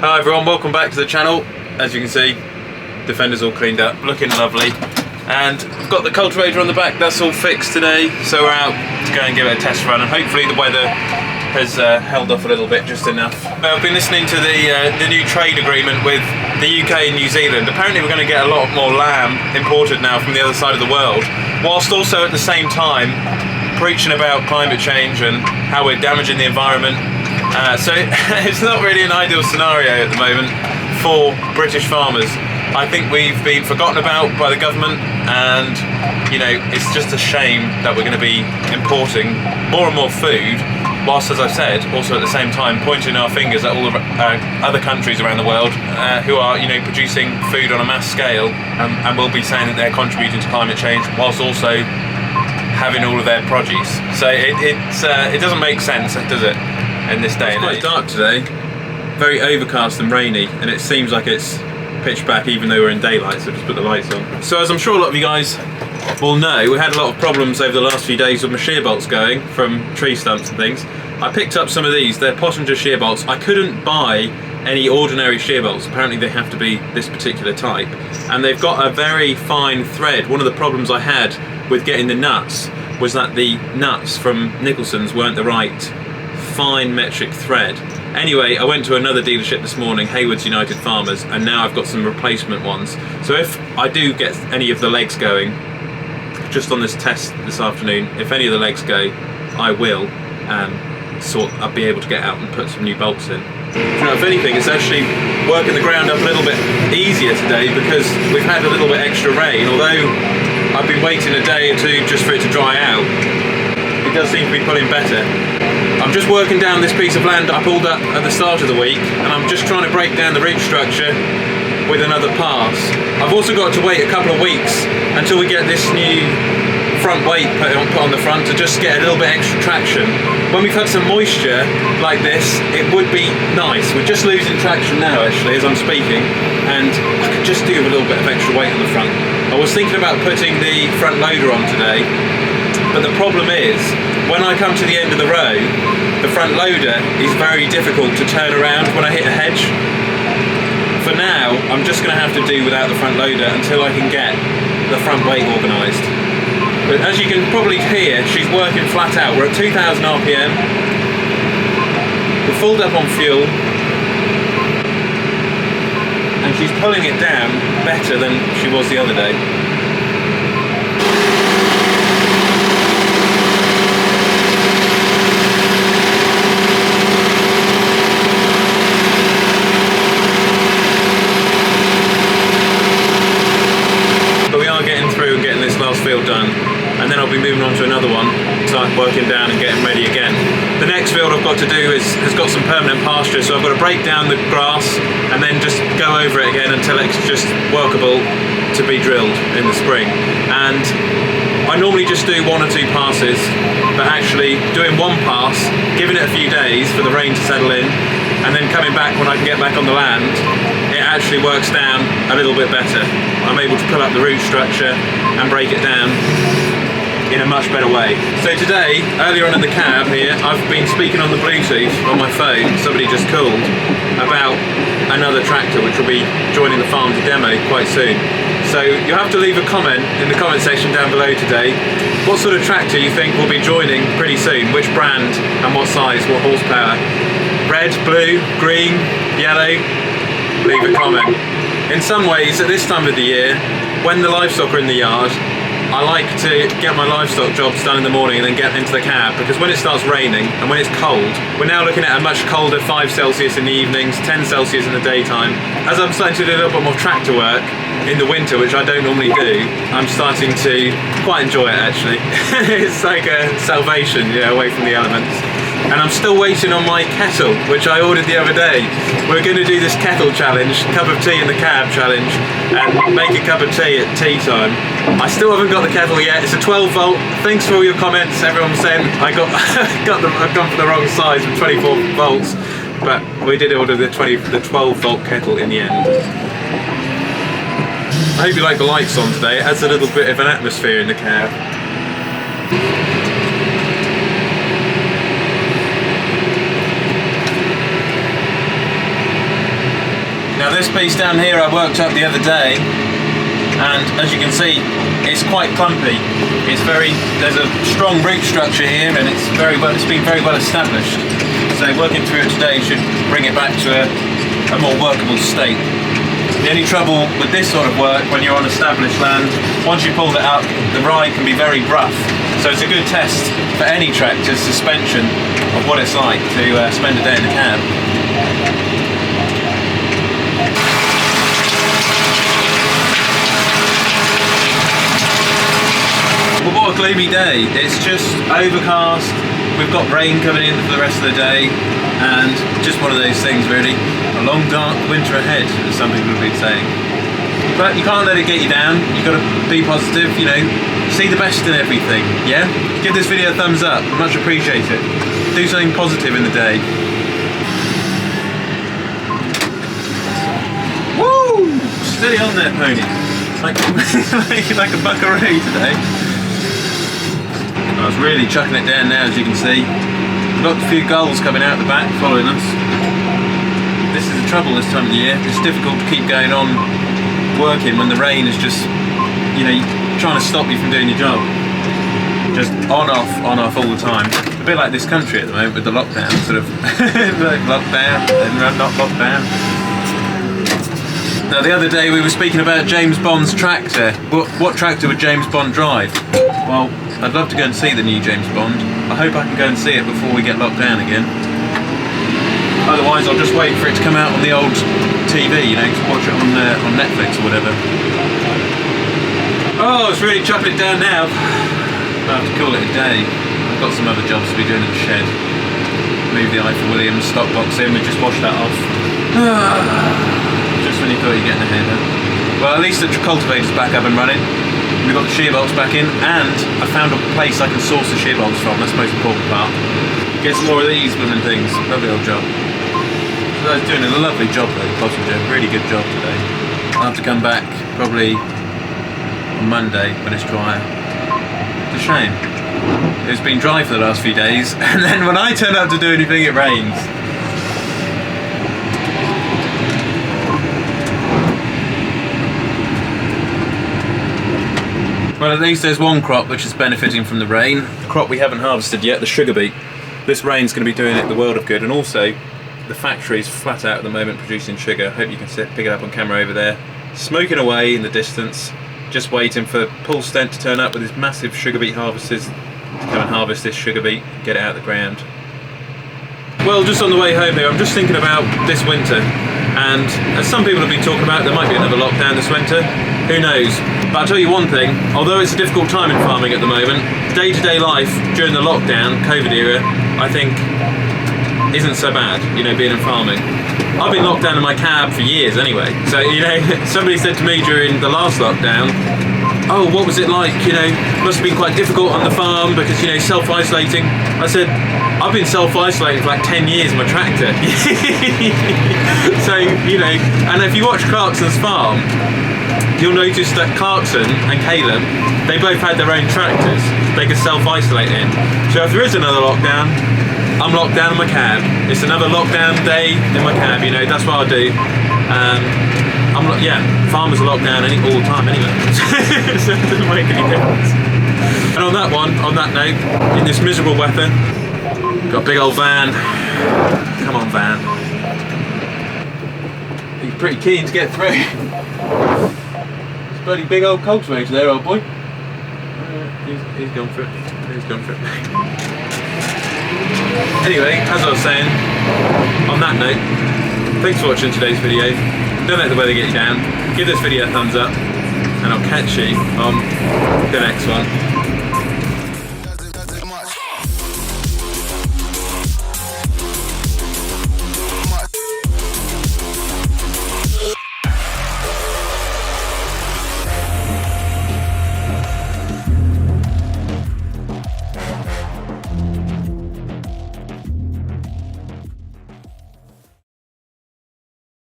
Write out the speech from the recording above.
Hi everyone, welcome back to the channel. As you can see, the fender's all cleaned up, looking lovely. And we've got the cultivator on the back, that's all fixed today. So we're out to go and give it a test run, and hopefully the weather has held off a little bit, just enough. I've been listening to the new trade agreement with the UK and New Zealand. Apparently we're going to get a lot more lamb imported now from the other side of the world, whilst also at the same time preaching about climate change and how we're damaging the environment. So it's not really an ideal scenario at the moment for British farmers. I think we've been forgotten about by the government, and you know, it's just a shame that we're going to be importing more and more food, whilst, as I've said, also at the same time pointing our fingers at all the other countries around the world who are, you know, producing food on a mass scale, and will be saying that they're contributing to climate change whilst also having all of their produce. So it doesn't make sense, does it, in this day and age? It's quite dark today, very overcast and rainy, and it seems like it's pitch black even though we're in daylight, so just put the lights on. So as I'm sure a lot of you guys will know, we had a lot of problems over the last few days with my shear bolts going from tree stumps and things. I picked up some of these, they're Pottinger shear bolts. I couldn't buy any ordinary shear bolts, apparently they have to be this particular type, and they've got a very fine thread. One of the problems I had with getting the nuts was that the nuts from Nicholson's weren't the right fine metric thread. Anyway, I went to another dealership this morning, Haywards United Farmers, and now I've got some replacement ones. So if I do get any of the legs going, just on this test this afternoon, if any of the legs go, I will I'll be able to get out and put some new bolts in. You know, if anything, it's actually working the ground up a little bit easier today because we've had a little bit extra rain. Although I've been waiting a day or two just for it to dry out, it does seem to be pulling better. I'm just working down this piece of land that I pulled up at the start of the week, and I'm just trying to break down the root structure with another pass. I've also got to wait a couple of weeks until we get this new front weight put on the front to just get a little bit extra traction. When we've had some moisture like this, it would be nice. We're just losing traction now actually as I'm speaking, and I could just do with a little bit of extra weight on the front. I was thinking about putting the front loader on today, but the problem is, when I come to the end of the row, the front loader is very difficult to turn around when I hit a hedge. For now, I'm just going to have to do without the front loader until I can get the front weight organised. But as you can probably hear, she's working flat out. We're at 2000 RPM. We're filled up on fuel. And she's pulling it down better than she was the other day. Field done, and then I'll be moving on to another one, start working down and getting ready again. The next field I've got to do has got some permanent pasture, so I've got to break down the grass and then just go over it again until it's just workable to be drilled in the spring. And I normally just do one or two passes, but actually doing one pass, giving it a few days for the rain to settle in, and then coming back when I can get back on the land, it actually works down a little bit better. I'm able to pull up the root structure and break it down in a much better way. So today, earlier on in the cab here, I've been speaking on the Bluetooth on my phone, somebody just called, about another tractor which will be joining the farm to demo quite soon. So you have to leave a comment in the comment section down below today what sort of tractor you think will be joining pretty soon, which brand and what size, what horsepower. Red, blue, green, yellow, leave a comment. In some ways, at this time of the year, when the livestock are in the yard, I like to get my livestock jobs done in the morning and then get into the cab, because when it starts raining and when it's cold, we're now looking at a much colder 5 Celsius in the evenings, 10 Celsius in the daytime. As I'm starting to do a little bit more tractor work in the winter, which I don't normally do, I'm starting to quite enjoy it actually. It's like a salvation, you know, away from the elements. And I'm still waiting on my kettle, which I ordered the other day. We're going to do this kettle challenge, cup of tea in the cab challenge, and make a cup of tea at tea time. I still haven't got the kettle yet. It's a 12 volt. Thanks for all your comments. Everyone saying I've gone for the wrong size with 24 volts, but we did order the 12 volt kettle in the end. I hope you like the lights on today. It adds a little bit of an atmosphere in the cab. Now this piece down here I worked up the other day, and as you can see, it's quite clumpy. There's a strong root structure here, and it's been very well established. So working through it today should bring it back to a more workable state. The only trouble with this sort of work when you're on established land, once you pull it up, the ride can be very rough. So it's a good test for any tractor's suspension of what it's like to spend a day in the cab. Well, what a gloomy day. It's just overcast. We've got rain coming in for the rest of the day, and just one of those things really. A long dark winter ahead, as some people have been saying. But you can't let it get you down. You've got to be positive, you know, see the best in everything, yeah? Give this video a thumbs up, much appreciate it. Do something positive in the day. Woo! Steady on there, pony. Like a buckaroo today. I was really chucking it down now, as you can see. We've got a few gulls coming out the back following us. This is the trouble this time of the year. It's difficult to keep going on working when the rain is just, you know, trying to stop you from doing your job. Just on off all the time. A bit like this country at the moment with the lockdown, sort of like lockdown and not lockdown. Now the other day we were speaking about James Bond's tractor. What tractor would James Bond drive? Well, I'd love to go and see the new James Bond. I hope I can go and see it before we get locked down again. Otherwise I'll just wait for it to come out on the old TV, you know, to watch it on Netflix or whatever. Oh, it's really chucking it down now. I'll have to call it a day. I've got some other jobs to be doing in the shed. Move the Eiffel Williams stock box in, we just washed that off. Just when you thought you're getting ahead, huh? Well, at least the cultivator's back up and running. We've got the shear bolts back in, and I found a place I can source the shear bolts from. That's the most important part. Get some more of these blooming things. Lovely old job. So I was doing a lovely job though, the possum doing a really good job today. I'll have to come back probably on Monday when it's drier. It's a shame. It's been dry for the last few days, and then when I turn up to do anything it rains. Well, at least there's one crop which is benefiting from the rain. The crop we haven't harvested yet, the sugar beet. This rain's going to be doing it the world of good, and also the factory's flat out at the moment producing sugar. Hope you can pick it up on camera over there. Smoking away in the distance, just waiting for Paul Stent to turn up with his massive sugar beet harvesters to come and harvest this sugar beet, get it out of the ground. Well, just on the way home here, I'm just thinking about this winter, and as some people have been talking about, there might be another lockdown this winter. Who knows? But I'll tell you one thing, although it's a difficult time in farming at the moment, day-to-day life during the lockdown, COVID era, I think isn't so bad, you know, being in farming. I've been locked down in my cab for years anyway, so, you know, somebody said to me during the last lockdown, oh, what was it like, you know, must have been quite difficult on the farm because, you know, self-isolating. I said, I've been self-isolating for like 10 years in my tractor. So, you know, and if you watch Clarkson's farm, you'll notice that Clarkson and Caleb, they both had their own tractors they could self-isolate in. So if there is another lockdown, I'm locked down in my cab. It's another lockdown day in my cab, you know, that's what I'll do. Yeah, farmers are locked down all the time anyway. So it doesn't make any difference. And on that note, in this miserable weather, got a big old van. Come on, van. You're pretty keen to get through. It's a bloody big old cultivator there, old boy. He's gone for it. He's gone for it. Anyway, as I was saying, on that note, thanks for watching today's video. Don't let the weather get you down. Give this video a thumbs up, and I'll catch you on the next one.